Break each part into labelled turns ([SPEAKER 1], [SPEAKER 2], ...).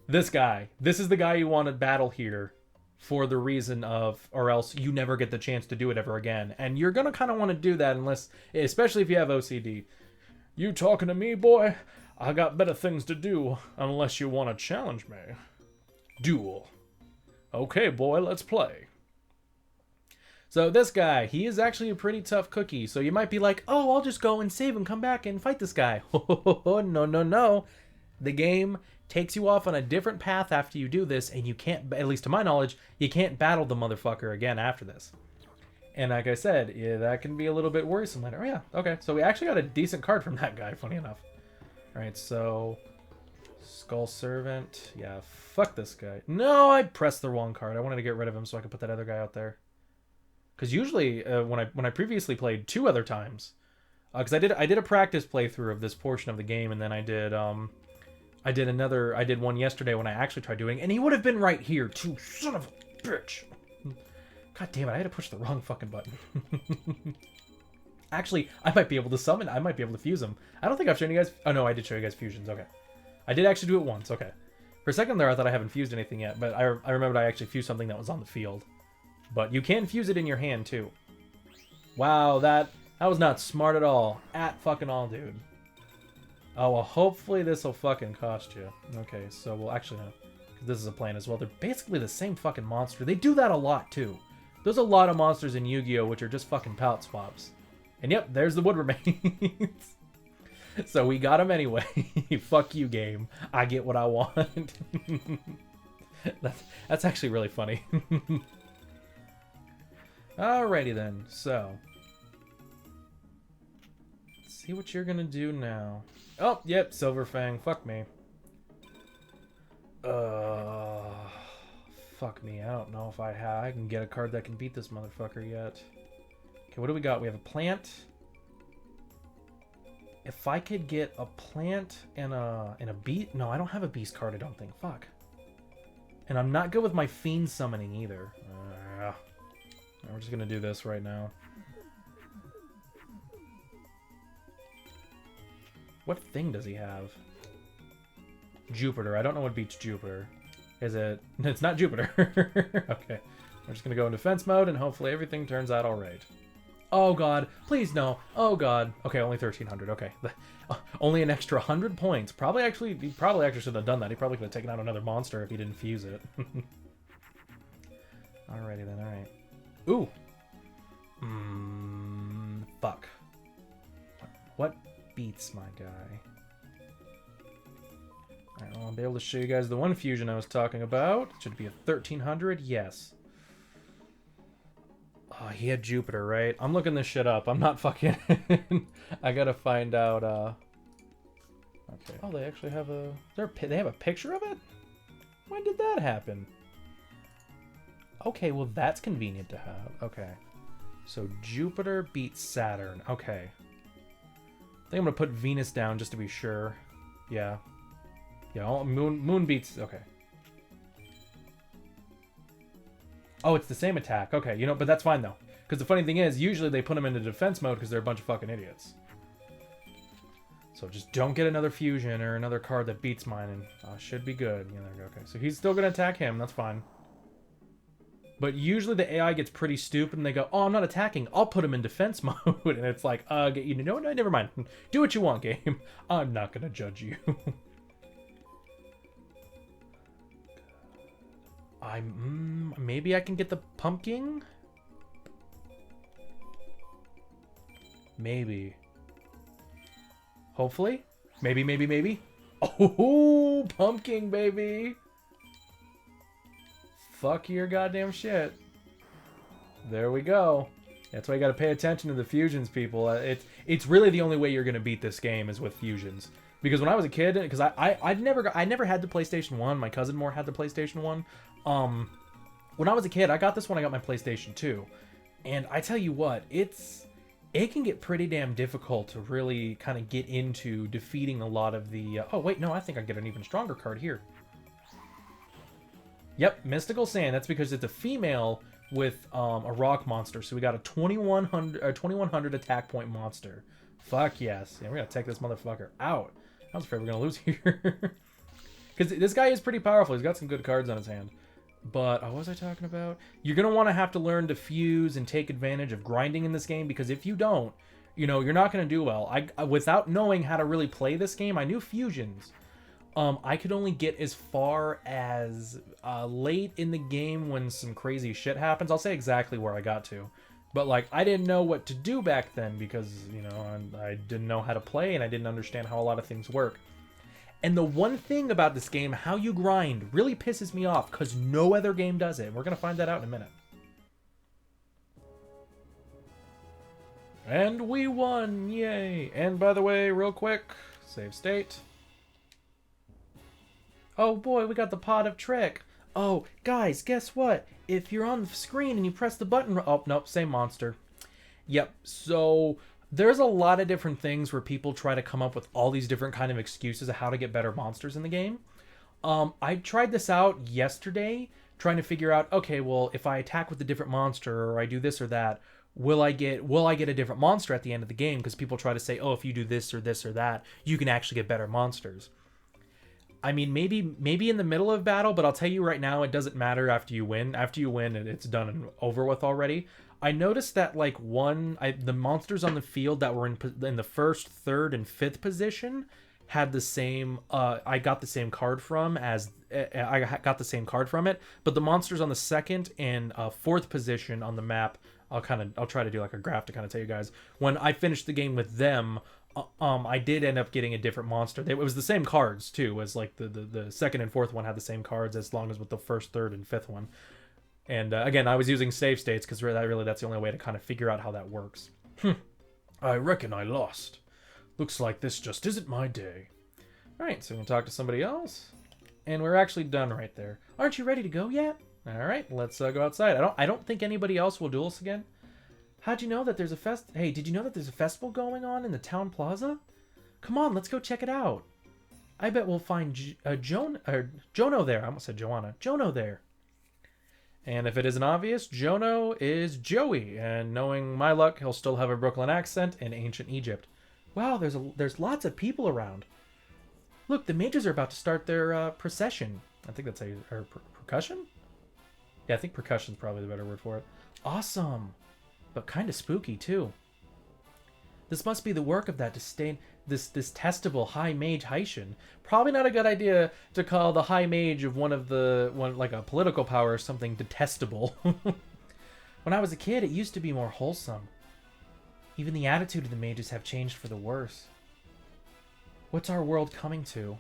[SPEAKER 1] This guy. This is the guy you want to battle here for the reason of, or else you never get the chance to do it ever again. And you're going to kind of want to do that unless, especially if you have OCD. You talking to me, boy? I got better things to do unless you want to challenge me. Duel. Okay, boy, let's play. So this guy, he is actually a pretty tough cookie. So you might be like, oh, I'll just go and save and come back and fight this guy. No, no, no. The game takes you off on a different path after you do this, and you can't, at least to my knowledge, you can't battle the motherfucker again after this. And like I said, yeah, that can be a little bit worrisome later. Oh yeah, okay. So we actually got a decent card from that guy, funny enough. Alright, so... Skull Servant. Yeah, fuck this guy. No, I pressed the wrong card. I wanted to get rid of him so I could put that other guy out there. Because usually, when I previously played 2 other times, because I did a practice playthrough of this portion of the game, and then I did one yesterday when I actually tried doing, and he would have been right here too. Son of a bitch. God damn it! I had to push the wrong fucking button. Actually, I might be able to summon. I might be able to fuse him. I don't think I've shown you guys. Oh no, I did show you guys fusions. Okay, I did actually do it once. Okay, for a second there, I thought I haven't fused anything yet, but I remembered I actually fused something that was on the field. But you can fuse it in your hand too. Wow, that was not smart at all. At fucking all, dude. Oh well, hopefully this will fucking cost you. Okay, so we'll actually no. This is a plan as well. They're basically the same fucking monster. They do that a lot too. There's a lot of monsters in Yu-Gi-Oh! Which are just fucking palette swaps. And yep, there's the wood remains. So we got him anyway. Fuck you, game. I get what I want. That's actually really funny. Alrighty then, so. Let's see what you're gonna do now. Oh, yep, Silver Fang. Fuck me. Fuck me. I don't know if I can get a card that can beat this motherfucker yet. Okay, what do we got? We have a plant. If I could get a plant and a beast... No, I don't have a beast card, I don't think. Fuck. And I'm not good with my fiend summoning either. We're just gonna do this right now. What thing does he have? Jupiter. I don't know what beats Jupiter. Is it... It's not Jupiter. Okay. We're just gonna go in defense mode and hopefully everything turns out alright. Oh god, please no. Oh god. Okay, only 1300. Okay. Only an extra 100 points. He probably actually should have done that. He probably could have taken out another monster if he didn't fuse it. Alrighty then, alright. Ooh. Fuck. What beats my guy? Alright, well, I'll be able to show you guys the one fusion I was talking about. Should it be a 1300? Yes. Oh, he had Jupiter, right? I'm looking this shit up. I'm not fucking... I gotta find out, Okay. Oh, they actually have a... They have a picture of it? When did that happen? Okay, well, that's convenient to have. Okay. So, Jupiter beats Saturn. Okay. I think I'm gonna put Venus down just to be sure. Yeah. Yeah, Moon beats... Okay. Oh, it's the same attack. Okay, you know, but that's fine, though. Because the funny thing is, usually they put them into defense mode because they're a bunch of fucking idiots. So just don't get another fusion or another card that beats mine, and should be good. Yeah, there we go. Okay, so he's still going to attack him. That's fine. But usually the AI gets pretty stupid, and they go, oh, I'm not attacking. I'll put him in defense mode. And it's like, you know, no, never mind. Do what you want, game. I'm not going to judge you. Maybe I can get the pumpkin? Maybe. Hopefully. Maybe. Oh, pumpkin, baby. Fuck your goddamn shit. There we go. That's why you gotta pay attention to the fusions, people. It's really the only way you're gonna beat this game is with fusions. Because when I was a kid, because I never had the PlayStation 1. My cousin more had the PlayStation 1. When I was a kid, I got this when I got my PlayStation 2. And I tell you what, it can get pretty damn difficult to really kind of get into defeating a lot of the... oh, wait, no, I think I get an even stronger card here. Yep, Mystical Sand. That's because it's a female with a rock monster. So we got a 2100 attack point monster. Fuck yes. Yeah, we're going to take this motherfucker out. I was afraid we were going to lose here. Because this guy is pretty powerful. He's got some good cards on his hand. But what was I talking about? You're going to want to have to learn to fuse and take advantage of grinding in this game, because if you don't, you know, you're not going to do well. Without knowing how to really play this game, I knew fusions. I could only get as far as late in the game when some crazy shit happens. I'll say exactly where I got to. But, like, I didn't know what to do back then because, you know, I didn't know how to play and I didn't understand how a lot of things work. And the one thing about this game, how you grind, really pisses me off because no other game does it. We're going to find that out in a minute. And we won! Yay! And by the way, real quick, save state. Oh boy, we got the Pot of Trick. Oh, guys, guess what? If you're on the screen and you press the button... Oh, nope, same monster. Yep, so... There's a lot of different things where people try to come up with all these different kind of excuses of how to get better monsters in the game. I tried this out yesterday, trying to figure out, okay, well, if I attack with a different monster or I do this or that, will I get a different monster at the end of the game? Because people try to say, oh, if you do this or that, you can actually get better monsters. I mean, maybe in the middle of battle, but I'll tell you right now, it doesn't matter after you win. After you win, it's done and over with already. I noticed that like the monsters on the field that were in the first, third, and fifth position had the same. I got the same card from it, but the monsters on the second and fourth position on the map, I'll try to do like a graph to kind of tell you guys. When I finished the game with them, I did end up getting a different monster. It was the same cards too, as like the second and fourth one had the same cards as long as with the first, third, and fifth one. And again, I was using save states because that's the only way to kind of figure out how that works. I reckon I lost. Looks like this just isn't my day. All right, so we can talk to somebody else. And we're actually done right there. Aren't you ready to go yet? All right, let's go outside. I don't think anybody else will duel us again. How'd you know that there's a Hey, did you know that there's a festival going on in the town plaza? Come on, let's go check it out. I bet we'll find Jono there. I almost said Joanna. Jono there. And if it isn't obvious, Jono is Joey, and knowing my luck, he'll still have a Brooklyn accent in ancient Egypt. Wow, there's lots of people around. Look, the mages are about to start their procession. I think that's percussion? Yeah, I think percussion's probably the better word for it. Awesome, but kind of spooky too. This must be the work of that this testable high mage Haitian. Probably not a good idea to call the high mage of one like a political power or something detestable. When I was a kid, it used to be more wholesome. Even the attitude of the mages have changed for the worse. What's our world coming to?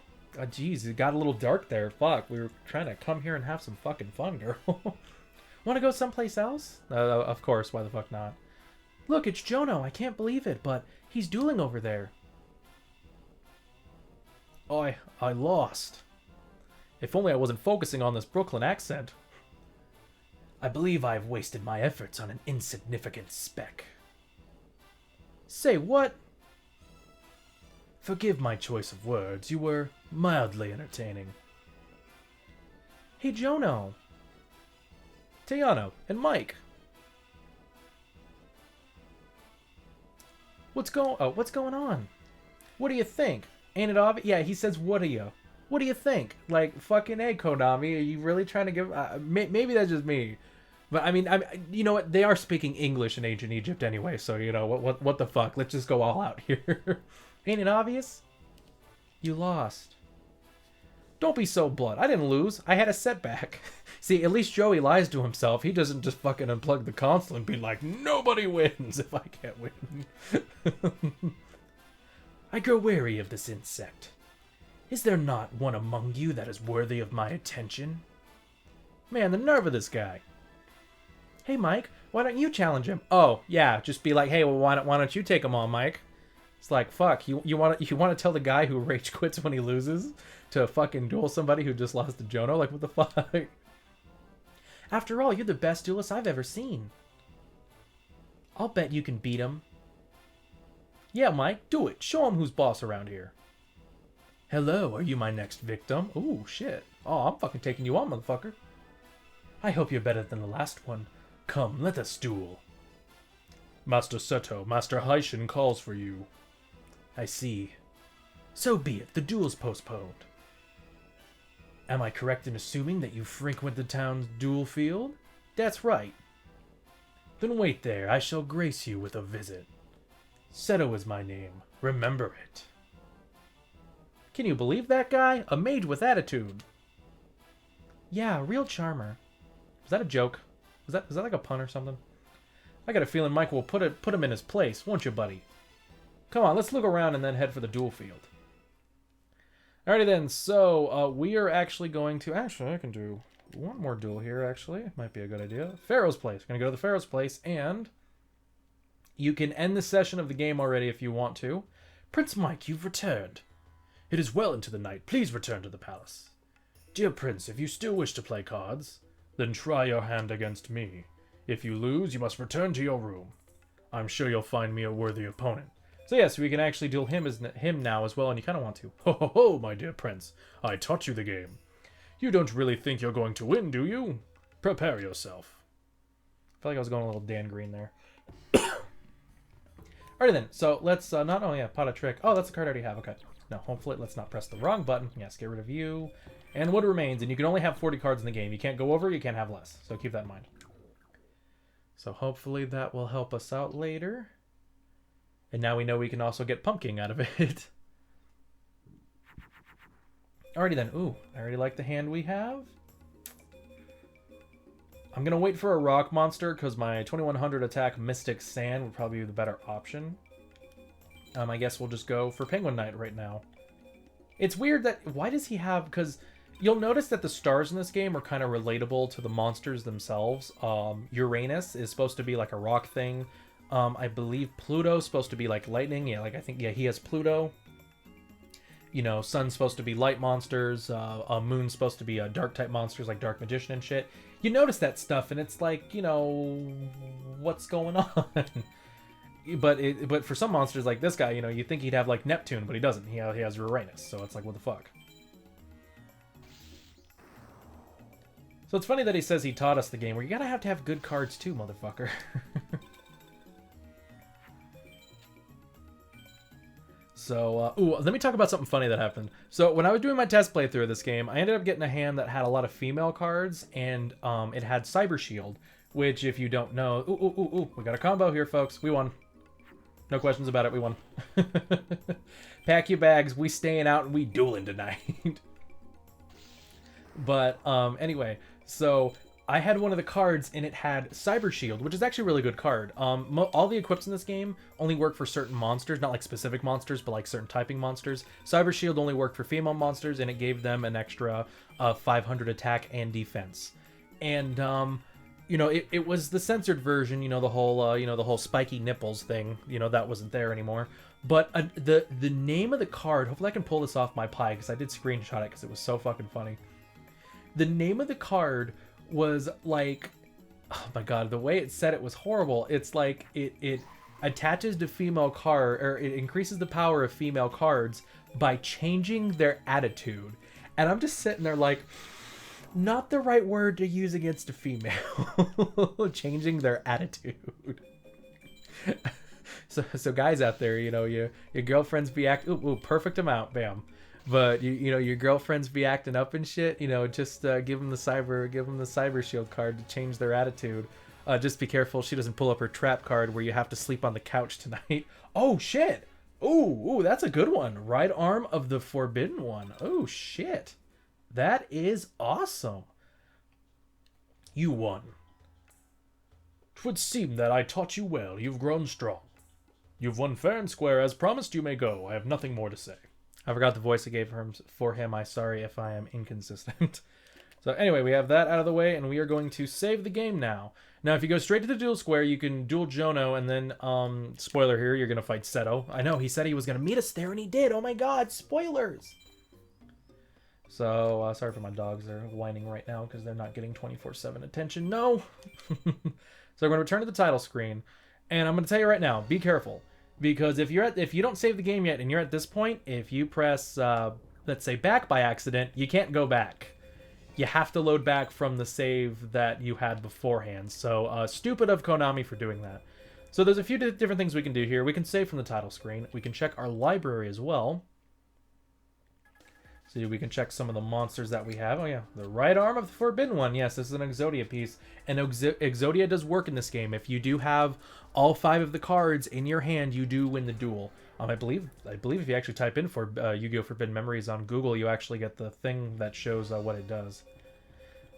[SPEAKER 1] Geez, it got a little dark there. Fuck, we were trying to come here and have some fucking fun, girl. Want to go someplace else? Of course, why the fuck not? Look, it's Jono. I can't believe it, but he's dueling over there. I lost. If only I wasn't focusing on this Brooklyn accent. I believe I've wasted my efforts on an insignificant speck. Say what? Forgive my choice of words. You were mildly entertaining. Hey, Jono. Tayano and Mike. What's going on? What do you think? Ain't it obvious? Yeah, he says, what do you? What do you think? Like, fucking A, Konami, are you really trying to give... maybe that's just me. But, I mean, you know what? They are speaking English in ancient Egypt anyway, so, you know, what the fuck? Let's just go all out here. Ain't it obvious? You lost. Don't be so blunt. I didn't lose. I had a setback. See, at least Joey lies to himself. He doesn't just fucking unplug the console and be like, nobody wins if I can't win. I grow weary of this insect. Is there not one among you that is worthy of my attention? Man, the nerve of this guy. Hey, Mike, why don't you challenge him? Oh, yeah, just be like, hey, well, why don't you take him on, Mike? It's like, fuck, you want to tell the guy who rage quits when he loses to fucking duel somebody who just lost to Jono? Like, what the fuck? After all, you're the best duelist I've ever seen. I'll bet you can beat him. Yeah, Mike, do it. Show him who's boss around here. Hello, are you my next victim? Ooh, shit. Oh, I'm fucking taking you on, motherfucker. I hope you're better than the last one. Come, let us duel. Master Seto, Master Haitian calls for you. I see. So be it. The duel's postponed. Am I correct in assuming that you frequent the town's duel field? That's right. Then wait there, I shall grace you with a visit. Seto is my name. Remember it. Can you believe that guy? A mage with attitude. Yeah, a real charmer. Was that a joke? Was that like a pun or something? I got a feeling Mike will put him in his place, won't you, buddy? Come on, let's look around and then head for the duel field. Alrighty then, so we are actually going to... Actually, I can do one more duel here, actually. Might be a good idea. Pharaoh's Place. We're going to go to the Pharaoh's Place, and you can end the session of the game already if you want to. Prince Mike, you've returned. It is well into the night. Please return to the palace. Dear Prince, if you still wish to play cards, then try your hand against me. If you lose, you must return to your room. I'm sure you'll find me a worthy opponent. So yes, we can actually duel him now as well, and you kind of want to. Ho ho ho, my dear Prince. I taught you the game. You don't really think you're going to win, do you? Prepare yourself. I feel like I was going a little Dan Green there. Alrighty then, so let's not... Oh yeah, pot of trick. Oh, that's a card I already have, okay. No, hopefully let's not press the wrong button. Yes, get rid of you. And what remains, and you can only have 40 cards in the game. You can't go over, you can't have less. So keep that in mind. So hopefully that will help us out later. And now we know we can also get pumpkin out of it. Alrighty then. Ooh, I already like the hand we have. I'm going to wait for a rock monster because my 2100 attack Mystic Sand would probably be the better option. I guess we'll just go for Penguin Knight right now. It's weird that... Why does he have... Because you'll notice that the stars in this game are kind of relatable to the monsters themselves. Uranus is supposed to be like a rock thing. I believe Pluto's supposed to be like lightning. Yeah, like I think, yeah, he has Pluto. You know, Sun's supposed to be light monsters. Moon's supposed to be dark type monsters like Dark Magician and shit. You notice that stuff and it's like, you know, what's going on? But for some monsters like this guy, you know, you think he'd have like Neptune, but he doesn't. He has Uranus, so it's like, what the fuck? So it's funny that he says he taught us the game, where you gotta have to have good cards too, motherfucker. So, ooh, let me talk about something funny that happened. So, when I was doing my test playthrough of this game, I ended up getting a hand that had a lot of female cards, and it had Cyber Shield, which, if you don't know... Ooh, we got a combo here, folks. We won. No questions about it, we won. Pack your bags, we staying out, and we dueling tonight. But, anyway, so... I had one of the cards, and it had Cyber Shield, which is actually a really good card. All the equips in this game only work for certain monsters, not like specific monsters, but like certain typing monsters. Cyber Shield only worked for female monsters, and it gave them an extra 500 attack and defense. And, you know, it was the censored version, you know, the whole spiky nipples thing, you know, that wasn't there anymore. But the name of the card, hopefully I can pull this off my Pi, because I did screenshot it, because it was so fucking funny. The name of the card was like, oh my god, the way it said it was horrible. It's like it attaches to female card, or it increases the power of female cards by changing their attitude. And I'm just sitting there like, not the right word to use against a female. Changing their attitude. So guys out there, you know, your girlfriends be ooh, perfect amount, bam. But you know, your girlfriends be acting up and shit, you know, just give them the Cyber Shield card to change their attitude. Just be careful she doesn't pull up her trap card where you have to sleep on the couch tonight. Oh shit. Ooh, that's a good one. Right arm of the Forbidden One. Oh shit. That is awesome. You won. 'Twould seem that I taught you well. You've grown strong. You've won fair and square. As promised, you may go. I have nothing more to say. I forgot the voice I gave for him. I'm sorry if I am inconsistent. So anyway, we have that out of the way, and we are going to save the game now. Now, if you go straight to the duel square, you can duel Jono, and then, spoiler here, you're going to fight Seto. I know, he said he was going to meet us there, and he did. Oh my god, spoilers! So, sorry for my dogs. They're whining right now because they're not getting 24/7 attention. No! So we're going to return to the title screen, and I'm going to tell you right now, be careful. Because if you don't save the game yet and you're at this point, if you press, let's say, back by accident, you can't go back. You have to load back from the save that you had beforehand. So, stupid of Konami for doing that. So there's a few different things we can do here. We can save from the title screen. We can check our library as well. So we can check some of the monsters that we have. Oh yeah, the right arm of the Forbidden One. Yes, this is an Exodia piece. And Exodia does work in this game. If you do have all 5 of the cards in your hand, you do win the duel. I believe if you actually type in for Yu-Gi-Oh! Forbidden Memories on Google, you actually get the thing that shows what it does.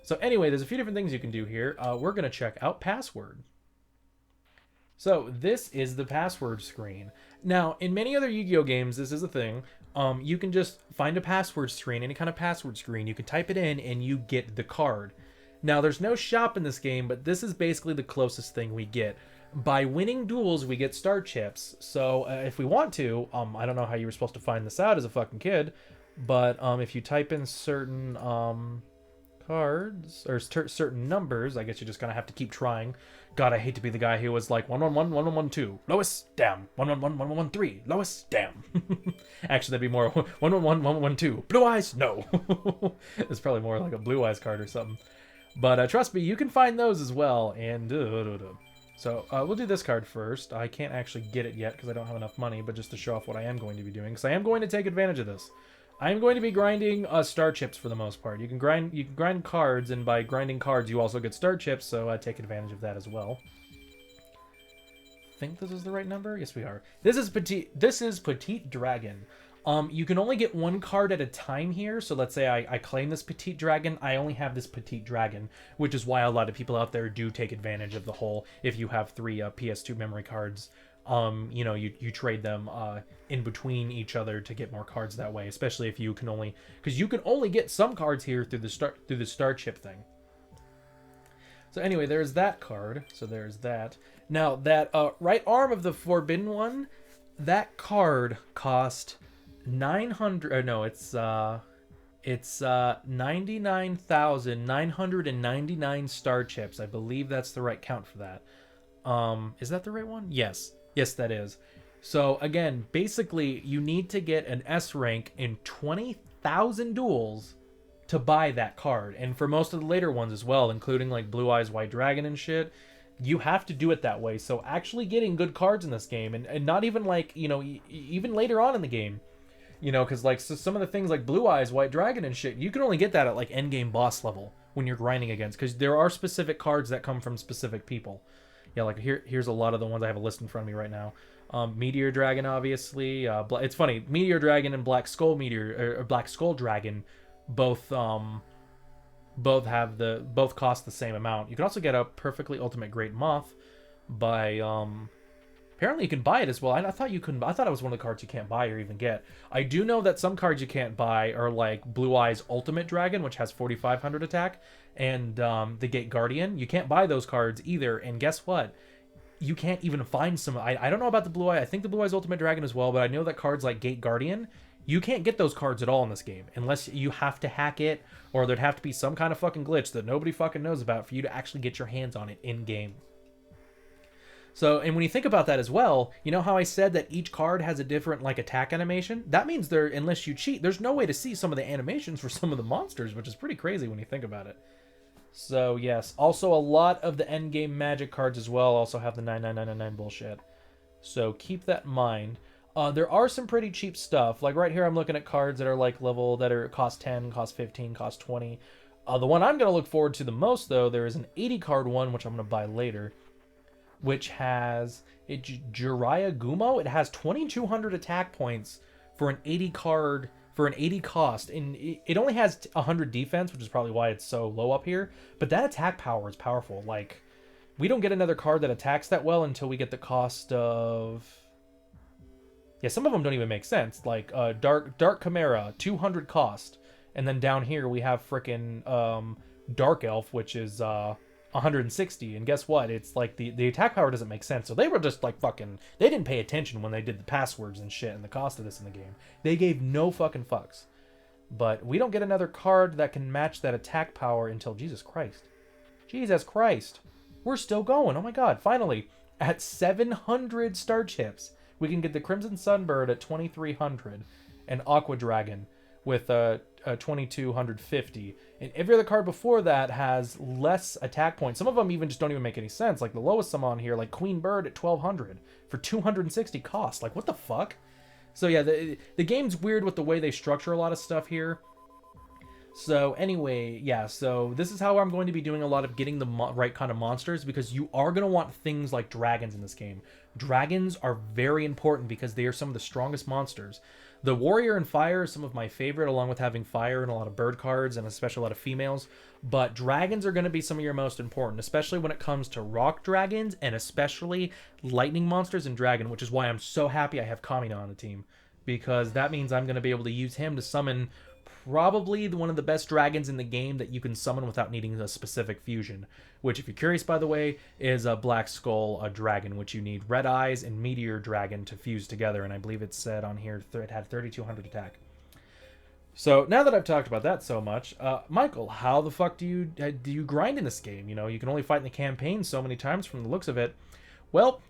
[SPEAKER 1] So anyway, there's a few different things you can do here. We're going to check out password. So this is the password screen. Now, in many other Yu-Gi-Oh! Games, this is a thing. You can just find a password screen, any kind of password screen. You can type it in and you get the card. Now, there's no shop in this game, but this is basically the closest thing we get. By winning duels, we get star chips. So if we want to, I don't know how you were supposed to find this out as a fucking kid, but if you type in certain cards or certain numbers, I guess you're just gonna have to keep trying. God, I hate to be the guy who was like 111 1112 Lois, damn, 111 1113 Lois, damn. Actually, that'd be more 111 1112 Blue Eyes, no. It's probably more like a Blue Eyes card or something. But trust me, you can find those as well. And so we'll do this card first. I can't actually get it yet because I don't have enough money, but just to show off what I am going to be doing, because I am going to take advantage of this. I am going to be grinding star chips for the most part. You can grind cards, and by grinding cards, you also get star chips. So I take advantage of that as well. I think this is the right number. Yes, we are. This is Petite Dragon. You can only get 1 card at a time here. So let's say I claim this Petite Dragon. I only have this Petite Dragon, which is why a lot of people out there do take advantage of the whole. If you have 3 PS2 memory cards, you know, you trade them in between each other to get more cards that way, especially if you can only, because you can only get some cards here through the star chip thing. So anyway, there's that card. So there's that. Now that right arm of the Forbidden One, that card cost 900. No, it's 99,999 star chips. I believe that's the right count for that. Is that the right one? Yes, that is. So again, basically, you need to get an S rank in 20,000 duels to buy that card. And for most of the later ones as well, including like Blue Eyes White Dragon and shit, you have to do it that way. So actually getting good cards in this game, and not even like, you know, even later on in the game, you know, because like so some of the things like Blue Eyes White Dragon and shit, you can only get that at like endgame boss level when you're grinding against, because there are specific cards that come from specific people. Yeah, like here's a lot of the ones. I have a list in front of me right now. Meteor Dragon, obviously. It's funny, Meteor Dragon and Black Skull Dragon both cost the same amount. You can also get a Perfectly Ultimate Great Moth by apparently you can buy it as well. I thought you couldn't. I thought it was one of the cards you can't buy or even get. I do know that some cards you can't buy are like Blue Eyes Ultimate Dragon, which has 4,500 attack, and the Gate Guardian. You can't buy those cards either. And guess what? You can't even find some. I don't know about the Blue Eye. I think the Blue Eyes Ultimate Dragon as well, but I know that cards like Gate Guardian, you can't get those cards at all in this game unless you have to hack it, or there'd have to be some kind of fucking glitch that nobody fucking knows about for you to actually get your hands on it in game. So, and when you think about that as well, you know how I said that each card has a different like attack animation? That means unless you cheat, there's no way to see some of the animations for some of the monsters, which is pretty crazy when you think about it. So yes, also a lot of the endgame magic cards as well also have the 99999 bullshit. So keep that in mind. There are some pretty cheap stuff. Like right here, I'm looking at cards that are like level that are cost 10, cost 15, cost 20. The one I'm going to look forward to the most, though, there is an 80 card one, which I'm going to buy later, which has Jiraiya Gumo. It has 2,200 attack points for an 80 card, for an 80 cost, and it only has 100 defense, which is probably why it's so low up here. But that attack power is powerful. Like, we don't get another card that attacks that well until we get the cost of... Yeah, some of them don't even make sense. Like Dark Chimera, 200 cost, and then down here we have frickin' Dark Elf, which is 160, and guess what? It's like the attack power doesn't make sense. So they were just like fucking, they didn't pay attention when they did the passwords and shit and the cost of this in the game. They gave no fucking fucks. But we don't get another card that can match that attack power until Jesus Christ. Jesus Christ. We're still going. Oh my god. Finally, at 700 star chips, we can get the Crimson Sunbird at 2,300 and Aqua Dragon with 2,250. And every other card before that has less attack points. Some of them even just don't even make any sense. Like the lowest some on here, like Queen Bird at 1,200 for 260 cost. Like, what the fuck? So yeah, the game's weird with the way they structure a lot of stuff here. So anyway, yeah, so this is how I'm going to be doing a lot of getting the right kind of monsters, because you are going to want things like dragons in this game. Dragons are very important because they are some of the strongest monsters. The warrior and fire are some of my favorite, along with having fire and a lot of bird cards and especially a lot of females. But dragons are going to be some of your most important, especially when it comes to rock dragons and especially lightning monsters and dragon, which is why I'm so happy I have Kamina on the team, because that means I'm going to be able to use him to summon probably one of the best dragons in the game that you can summon without needing a specific fusion, which, if you're curious, by the way, is a Black Skull, a dragon, which you need Red Eyes and Meteor Dragon to fuse together, and I believe it said on here it had 3200 attack. So now that I've talked about that so much, Michael, how the fuck do you grind in this game? You know, you can only fight in the campaign so many times from the looks of it. Well,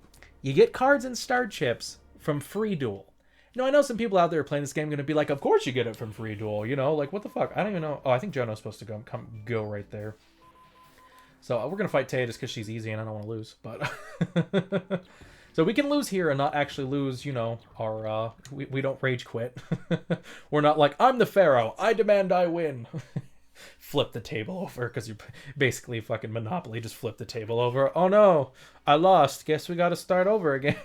[SPEAKER 1] you get cards and star chips from Free Duel. You know, I know some people out there playing this game are going to be like, of course you get it from Free Duel, you know, like, what the fuck? I don't even know. Oh, I think Jono's supposed to go right there. So we're going to fight Taya just because she's easy and I don't want to lose, but... So we can lose here and not actually lose, you know, our, we don't rage quit. We're not like, I'm the Pharaoh, I demand I win. Flip the table over, because you basically fucking Monopoly, just flip the table over. Oh no, I lost, guess we gotta start over again.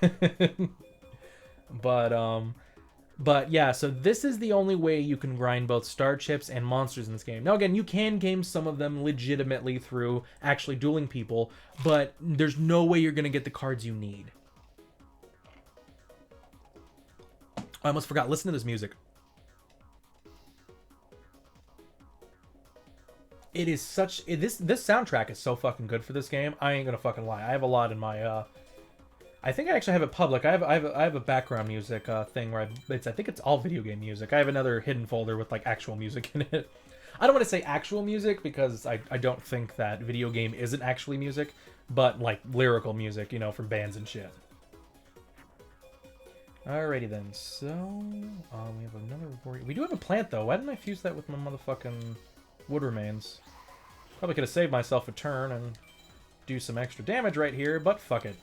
[SPEAKER 1] But yeah, so this is the only way you can grind both star chips and monsters in this game. Now again, you can game some of them legitimately through actually dueling people, but there's no way you're gonna get the cards you need. I almost forgot. Listen to this music. It is such... This soundtrack is so fucking good for this game. I ain't gonna fucking lie. I have a lot in my... I think I actually have it public. I have a background music thing where I think it's all video game music. I have another hidden folder with like actual music in it. I don't want to say actual music because I don't think that video game isn't actually music, but like lyrical music, you know, from bands and shit. Alrighty then, so we have another warrior. We do have a plant though. Why didn't I fuse that with my motherfucking wood remains? Probably could have saved myself a turn and do some extra damage right here, but fuck it.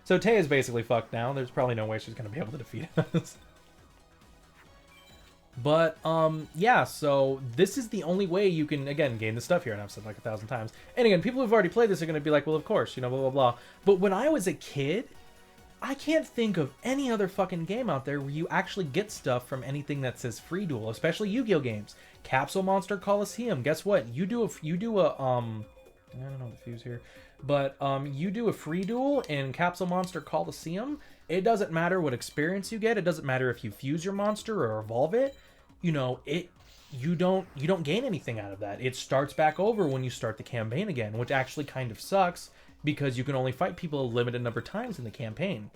[SPEAKER 1] So Taya's basically fucked now. There's probably no way she's gonna be able to defeat us. But yeah, so this is the only way you can, again, gain the stuff here, and I've said like 1,000 times. And again, people who've already played this are gonna be like, well, of course, you know, blah blah blah. But when I was a kid, I can't think of any other fucking game out there where you actually get stuff from anything that says Free Duel, especially Yu-Gi-Oh games. Capsule Monster Coliseum. Guess what? You do a I don't know the fuse here, but you do a Free Duel in Capsule Monster Coliseum. It doesn't matter what experience you get. It doesn't matter if you fuse your monster or evolve it. You know, you don't gain anything out of that. It starts back over when you start the campaign again, which actually kind of sucks, because you can only fight people a limited number of times in the campaign.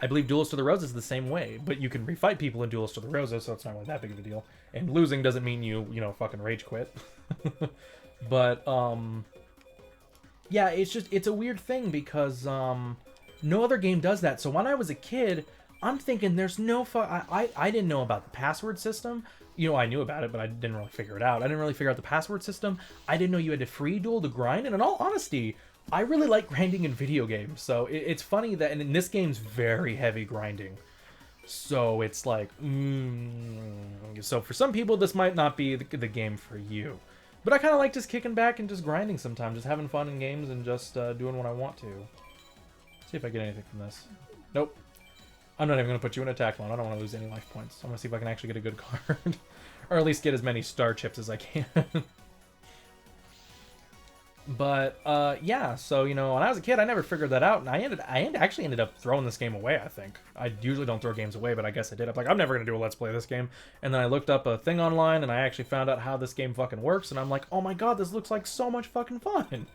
[SPEAKER 1] I believe Duelist of the Roses is the same way, but you can refight people in Duelist of the Roses, so it's not really that big of a deal. And losing doesn't mean you know, fucking rage quit. But, yeah, it's a weird thing because, no other game does that. So when I was a kid, I'm thinking there's no I didn't know about the password system. You know, I knew about it, but I didn't really figure it out. I didn't really figure out the password system. I didn't know you had to free duel to grind, and in all honesty, I really like grinding in video games, so it's funny that, and in this game's very heavy grinding. So it's like, so for some people this might not be the game for you. But I kind of like just kicking back and just grinding sometimes, just having fun in games and just doing what I want to. See if I get anything from this. Nope. I'm not even going to put you in attack mode. I don't want to lose any life points. I want to see if I can actually get a good card. Or at least get as many star chips as I can. But, yeah, so, you know, when I was a kid, I never figured that out, and I actually ended up throwing this game away, I think. I usually don't throw games away, but I guess I did. I'm like, I'm never gonna do a Let's Play this game. And then I looked up a thing online, and I actually found out how this game fucking works, and I'm like, oh my god, this looks like so much fucking fun!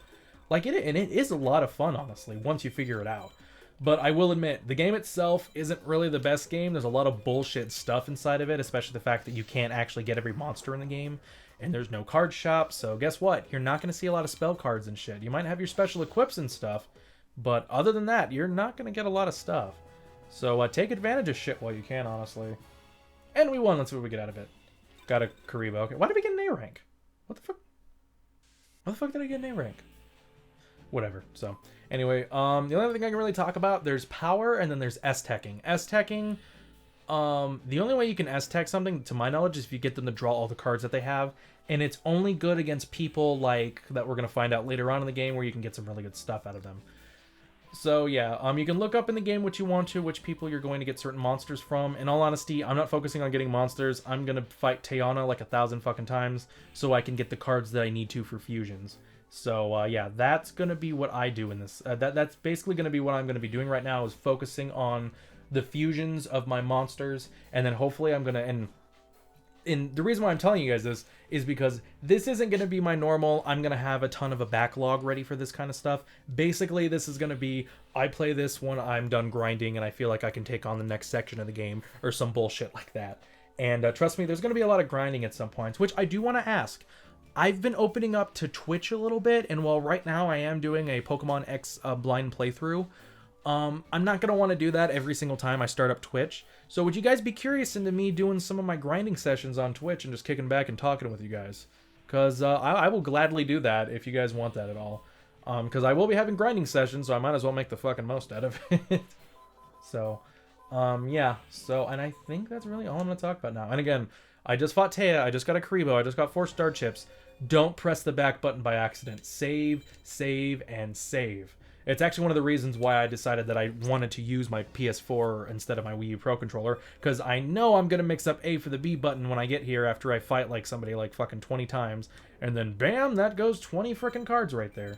[SPEAKER 1] Like, it is a lot of fun, honestly, once you figure it out. But I will admit, the game itself isn't really the best game. There's a lot of bullshit stuff inside of it, especially the fact that you can't actually get every monster in the game. And there's no card shop, so guess what? You're not going to see a lot of spell cards and shit. You might have your special equips and stuff, but other than that, you're not going to get a lot of stuff. So take advantage of shit while you can, honestly. And we won. Let's see what we get out of it. Got a Karibo. Okay, why did we get an A rank? What the fuck? What the fuck did I get an A rank? Whatever. So, anyway, the only other thing I can really talk about, there's power, and then there's S-teching. S-teching, The only way you can S-Tech something, to my knowledge, is if you get them to draw all the cards that they have. And it's only good against people like that we're going to find out later on in the game where you can get some really good stuff out of them. So yeah, you can look up in the game what you want to, which people you're going to get certain monsters from. In all honesty, I'm not focusing on getting monsters. I'm going to fight Teyana like 1,000 fucking times so I can get the cards that I need to for fusions. So yeah, that's going to be what I do in this. That's basically going to be what I'm going to be doing right now, is focusing on the fusions of my monsters, and then hopefully I'm going to... And the reason why I'm telling you guys this is because this isn't going to be my normal, I'm going to have a ton of a backlog ready for this kind of stuff. Basically, this is going to be, I play this when I'm done grinding and I feel like I can take on the next section of the game or some bullshit like that. And trust me, there's going to be a lot of grinding at some points, which I do want to ask. I've been opening up to Twitch a little bit, and while right now I am doing a Pokemon X blind playthrough, I'm not going to want to do that every single time I start up Twitch. So would you guys be curious into me doing some of my grinding sessions on Twitch and just kicking back and talking with you guys? Because I will gladly do that if you guys want that at all. Because I will be having grinding sessions, so I might as well make the fucking most out of it. So, yeah. So, and I think that's really all I'm going to talk about now. And again, I just fought Taya. I just got a Karibo. I just got 4 star chips. Don't press the back button by accident. Save, save, and save. It's actually one of the reasons why I decided that I wanted to use my PS4 instead of my Wii U Pro Controller, because I know I'm going to mix up A for the B button when I get here after I fight like somebody like fucking 20 times, and then bam, that goes 20 freaking cards right there.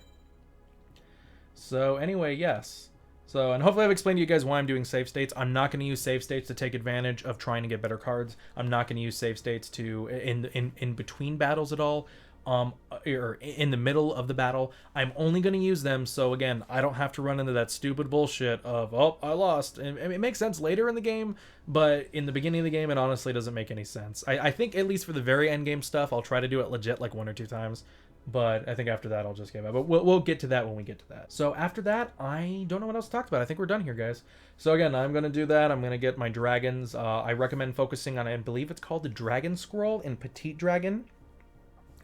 [SPEAKER 1] So anyway, yes. So, and hopefully I've explained to you guys why I'm doing save states. I'm not going to use save states to take advantage of trying to get better cards. I'm not going to use save states to in between battles at all. Or in the middle of the battle. I'm only going to use them so, again, I don't have to run into that stupid bullshit of, oh, I lost. And it makes sense later in the game, but in the beginning of the game, it honestly doesn't make any sense. I think, at least for the very end game stuff, I'll try to do it legit like 1 or 2 times, but I think after that, I'll just give up. But we'll get to that when we get to that. So after that, I don't know what else to talk about. I think we're done here, guys. So again, I'm going to do that. I'm going to get my dragons. I recommend focusing on, I believe it's called the Dragon Scroll and Petite Dragon.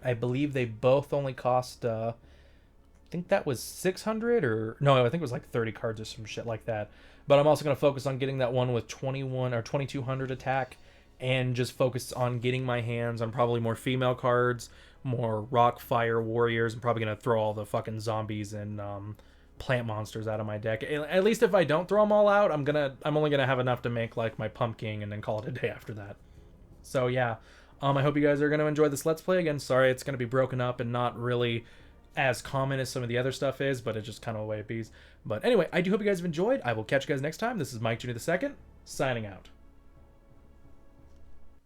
[SPEAKER 1] I believe they both only cost, I think that was 600 or... No, I think it was like 30 cards or some shit like that. But I'm also going to focus on getting that one with 21 or 2200 attack and just focus on getting my hands on probably more female cards, more rock, fire, warriors. I'm probably going to throw all the fucking zombies and plant monsters out of my deck. At least if I don't throw them all out, I'm only going to have enough to make like my pumpkin and then call it a day after that. So yeah. I hope you guys are going to enjoy this Let's Play. Again, sorry it's going to be broken up and not really as common as some of the other stuff is, but it's just kind of a way it be. But anyway, I do hope you guys have enjoyed. I will catch you guys next time. This is Mike Jr. II, signing out.